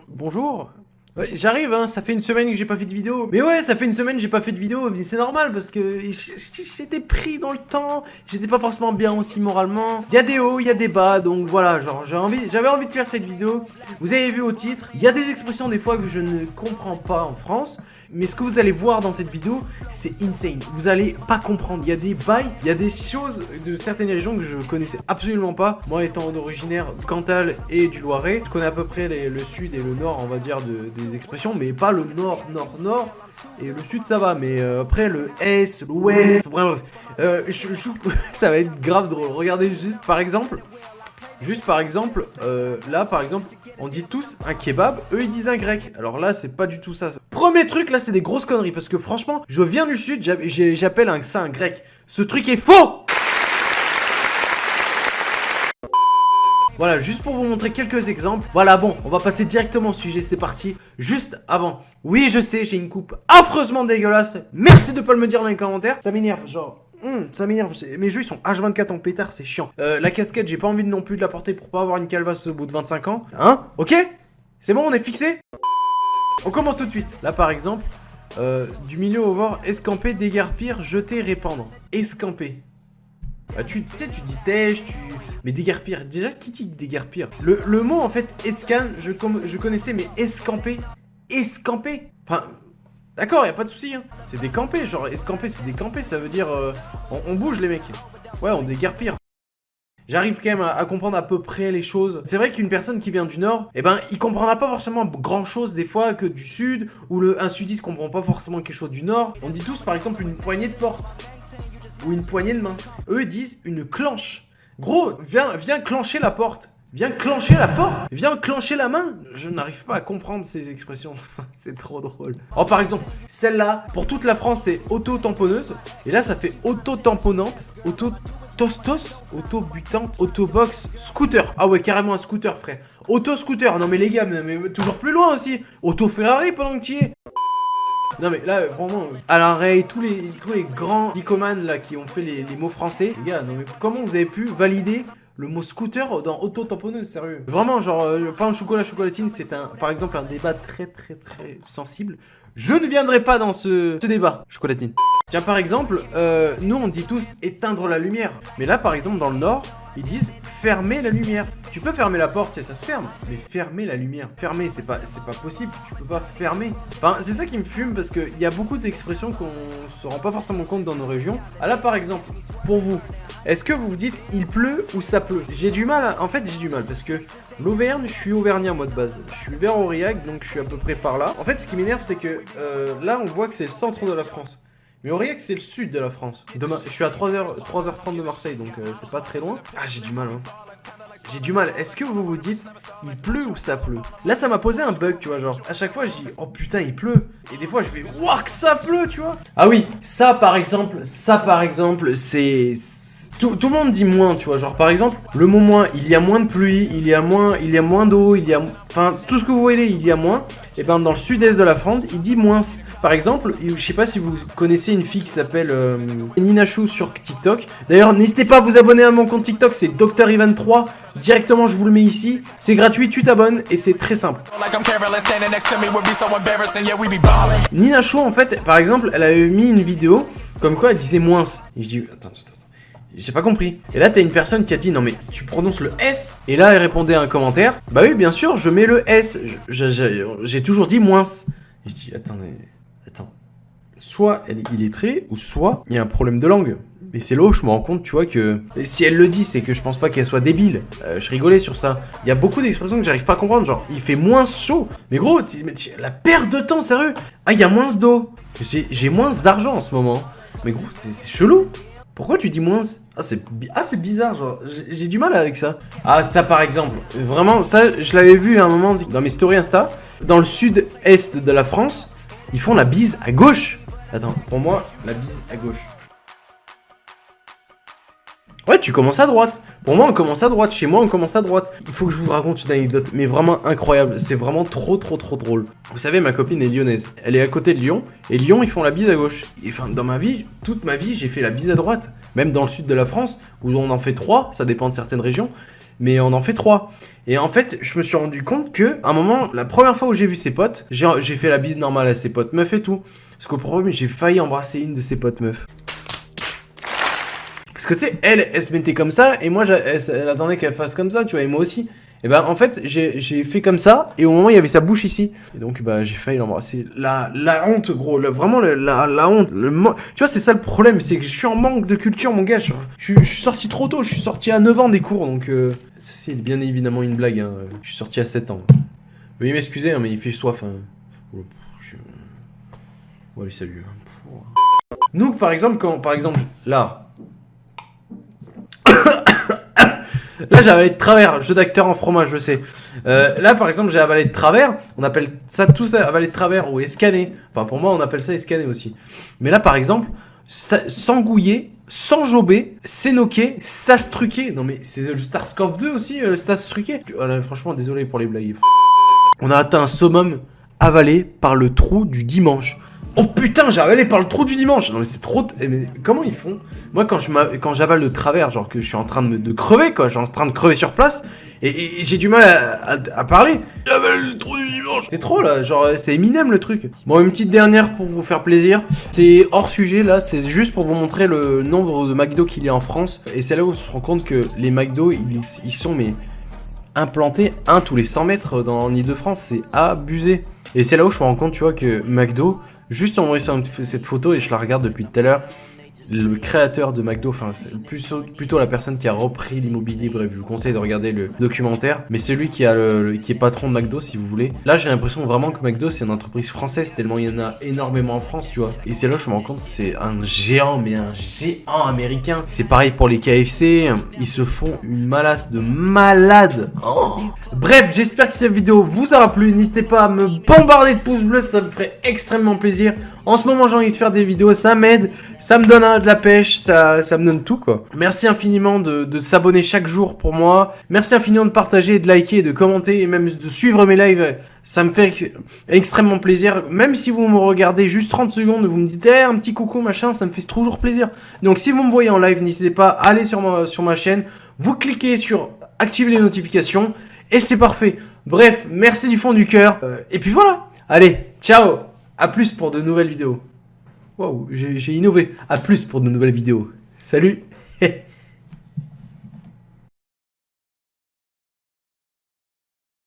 Bonjour. Ouais, j'arrive, hein, ça fait une semaine que j'ai pas fait de vidéo. Mais ouais, ça fait une semaine que j'ai pas fait de vidéo, mais c'est normal parce que j'étais pris dans le temps, j'étais pas forcément bien aussi moralement. Il y a des hauts, il y a des bas, donc voilà, genre j'avais envie de faire cette vidéo. Vous avez vu au titre, il y a des expressions des fois que je ne comprends pas en France, mais ce que vous allez voir dans cette vidéo, c'est insane. Vous allez pas comprendre, il y a des bails, il y a des choses de certaines régions que je connaissais absolument pas. Moi étant originaire du Cantal et du Loiret, je connais à peu près le sud et le nord, on va dire, des expressions, mais pas le nord. Et le sud ça va, mais après le est, l'ouest, bref, ça va être grave drôle. Regardez juste par exemple, là par exemple, on dit tous un kebab, eux ils disent un grec. Alors là c'est pas du tout ça. Premier truc là c'est des grosses conneries parce que franchement, je viens du sud, j'appelle ça un grec. Ce truc est faux. Voilà, juste pour vous montrer quelques exemples. Voilà, bon, on va passer directement au sujet, c'est parti. Juste avant, oui, je sais, j'ai une coupe affreusement dégueulasse. Merci de pas me dire dans les commentaires. Ça m'énerve, genre... ça m'énerve, mes jeux ils sont H24 en pétard, c'est chiant. La casquette, j'ai pas envie non plus de la porter pour pas avoir une calvasse au bout de 25 ans. Hein? Ok? C'est bon, on est fixé? On commence tout de suite. Là par exemple, du milieu au bord, escamper, déguerpir, jeter, répandre. Escamper. Bah, tu sais, tu dis tèche, mais déguerpir, déjà, qui dit déguerpir? Le mot, en fait, escan, je connaissais, mais escamper, enfin, d'accord, y a pas de souci, hein. C'est décamper, genre, escamper, c'est décamper, ça veut dire, on bouge, les mecs. Ouais, on déguerpire. J'arrive quand même à comprendre à peu près les choses. C'est vrai qu'une personne qui vient du nord, eh ben, il comprendra pas forcément grand chose des fois que du sud, ou un sudiste comprend pas forcément quelque chose du nord. On dit tous, par exemple, une poignée de porte. Ou une poignée de main. Eux ils disent une clenche. Gros, viens clencher la porte. Viens clencher la porte. Viens clencher la main. Je n'arrive pas à comprendre ces expressions. C'est trop drôle. Oh, par exemple, celle-là, pour toute la France, c'est auto-tamponneuse. Et là, ça fait auto-tamponnante. Auto-tostos. Auto-butante. Auto-box. Scooter. Ah ouais, carrément un scooter, frère. Auto-scooter. Non mais les gars, mais toujours plus loin aussi. Auto-Ferrari pendant que tu y es. Non mais là vraiment Alain Rey, tous les grands dicomanes là qui ont fait les mots français, les gars, non mais comment vous avez pu valider le mot scooter dans auto-tamponneuse, sérieux? Vraiment, genre, pain au chocolat, chocolatine, c'est par exemple un débat très sensible. Je ne viendrai pas dans ce débat, chocolatine. Tiens, par exemple, nous on dit tous éteindre la lumière. Mais là, par exemple, dans le Nord, ils disent fermer la lumière. Tu peux fermer la porte, ça se ferme. Mais fermer la lumière. Fermer, c'est pas possible. Tu peux pas fermer. Enfin, c'est ça qui me fume parce qu'il y a beaucoup d'expressions qu'on se rend pas forcément compte dans nos régions. Ah là, par exemple, pour vous, est-ce que vous vous dites il pleut ou ça pleut? J'ai du mal, en fait, j'ai du mal parce que l'Auvergne, je suis auvergnat moi de base. Je suis vers Aurillac, donc je suis à peu près par là. En fait, ce qui m'énerve, c'est que là, on voit que c'est le centre de la France. Mais Aurillac, c'est le sud de la France. Demain, je suis à 3h30 de Marseille, donc c'est pas très loin. Ah, j'ai du mal, hein. J'ai du mal. Est-ce que vous vous dites, il pleut ou ça pleut? Là, ça m'a posé un bug, tu vois, genre, à chaque fois, je dis, oh putain, il pleut. Et des fois, je vais, ouah, que ça pleut, tu vois. Ah oui, ça, par exemple, c'est... Tout le monde dit moins, tu vois, genre, par exemple, le mot moins, il y a moins de pluie, il y a moins d'eau, enfin, tout ce que vous voyez, il y a moins. Et ben dans le sud-est de la France, il dit moins. Par exemple, je sais pas si vous connaissez une fille qui s'appelle Nina Chou sur TikTok. D'ailleurs, n'hésitez pas à vous abonner à mon compte TikTok, c'est Dr Ivan 3. Directement, je vous le mets ici. C'est gratuit, tu t'abonnes et c'est très simple. Nina Chou, en fait, par exemple, elle avait mis une vidéo comme quoi elle disait moins. Et je dis, attends. J'ai pas compris. Et là, t'as une personne qui a dit non, mais tu prononces le S. Et là, elle répondait à un commentaire. Bah oui, bien sûr, je mets le S. J'ai toujours dit moins. Et je dis attends. Soit elle est illettrée, ou soit il y a un problème de langue. Et c'est là où je me rends compte, tu vois, que si elle le dit, c'est que je pense pas qu'elle soit débile. Je rigolais sur ça. Il y a beaucoup d'expressions que j'arrive pas à comprendre. Genre, il fait moins chaud. Mais gros, la perte de temps, sérieux. Ah, il y a moins d'eau. J'ai moins d'argent en ce moment. Mais gros, c'est chelou. Pourquoi tu dis moins? Ah, c'est bizarre, genre, j'ai du mal avec ça. Ah, ça par exemple, vraiment, ça, je l'avais vu à un moment dans mes stories Insta. Dans le sud-est de la France, ils font la bise à gauche. Attends, pour moi, la bise à gauche. Ouais, tu commences à droite. Pour moi, on commence à droite. Chez moi, on commence à droite. Il faut que je vous raconte une anecdote, mais vraiment incroyable. C'est vraiment trop drôle. Vous savez, ma copine est lyonnaise. Elle est à côté de Lyon. Et Lyon, ils font la bise à gauche. Et enfin, dans ma vie, toute ma vie, j'ai fait la bise à droite. Même dans le sud de la France, où on en fait 3, ça dépend de certaines régions. mais on en fait 3. Et en fait, je me suis rendu compte que, à un moment, la première fois où j'ai vu ses potes, j'ai fait la bise normale à ses potes meufs et tout. Parce qu'au problème, j'ai failli embrasser une de ses potes meufs. Parce que tu sais, elle se mettait comme ça, et moi, elle attendait qu'elle fasse comme ça, tu vois, et moi aussi. Et bah, en fait, j'ai fait comme ça, et au moment, il y avait sa bouche ici. Et donc, bah, j'ai failli l'embrasser. La honte, gros, vraiment, la honte. Tu vois, c'est ça le problème, c'est que je suis en manque de culture, mon gars. Je suis sorti trop tôt, je suis sorti à 9 ans des cours, donc... ceci est bien évidemment une blague, hein. Je suis sorti à 7 ans. Veuillez m'excuser, hein, mais il fait soif. Hein. Ouais, salut. Nous, par exemple, là... Là, j'ai avalé de travers, jeu d'acteur en fromage, je sais. Là, par exemple, j'ai avalé de travers. On appelle ça tous avalé de travers ou escaner. Enfin, pour moi, on appelle ça escaner aussi. Mais là, par exemple, s'engouiller, s'enjober, s'énoquer, s'astruquer. Non, mais c'est le Starscov 2 aussi, s'astruquer. Voilà, franchement, désolé pour les blagues. On a atteint un summum avalé par le trou du dimanche. Oh putain, j'ai avalé par le trou du dimanche. Non mais c'est trop... Mais comment ils font? Moi quand j'avale de travers, genre que je suis en train de crever quoi, je suis en train de crever sur place, et j'ai du mal à parler. J'avale le trou du dimanche. C'est trop là, genre c'est Eminem le truc. Bon, une petite dernière pour vous faire plaisir. C'est hors sujet là, c'est juste pour vous montrer le nombre de McDo qu'il y a en France. Et c'est là où on se rend compte que les McDo, ils sont mais implantés un tous les 100 mètres en Ile-de-France, c'est abusé. Et c'est là où je me rends compte, tu vois, que McDo... Juste en voyant cette photo, et je la regarde depuis tout à l'heure, le créateur de McDo, enfin c'est plutôt la personne qui a repris l'immobilier, bref, je vous conseille de regarder le documentaire, mais celui qui est patron de McDo si vous voulez. Là j'ai l'impression vraiment que McDo c'est une entreprise française tellement il y en a énormément en France, tu vois. Et c'est là où je me rends compte, c'est un géant, mais un géant américain. C'est pareil pour les KFC, ils se font une malasse de malades. Oh. Bref, j'espère que cette vidéo vous aura plu, n'hésitez pas à me bombarder de pouces bleus, ça me ferait extrêmement plaisir. En ce moment j'ai envie de faire des vidéos, ça m'aide, ça me donne de la pêche, ça me donne tout quoi. Merci infiniment de s'abonner chaque jour pour moi. Merci infiniment de partager, de liker, de commenter et même de suivre mes lives. Ça me fait extrêmement plaisir. Même si vous me regardez juste 30 secondes, vous me dites hey, un petit coucou machin, ça me fait toujours plaisir. Donc si vous me voyez en live, n'hésitez pas à aller sur ma chaîne. Vous cliquez sur activer les notifications et c'est parfait. Bref, merci du fond du cœur. Et puis voilà. Allez, ciao. A plus pour de nouvelles vidéos. Waouh, j'ai innové. A plus pour de nouvelles vidéos. Salut.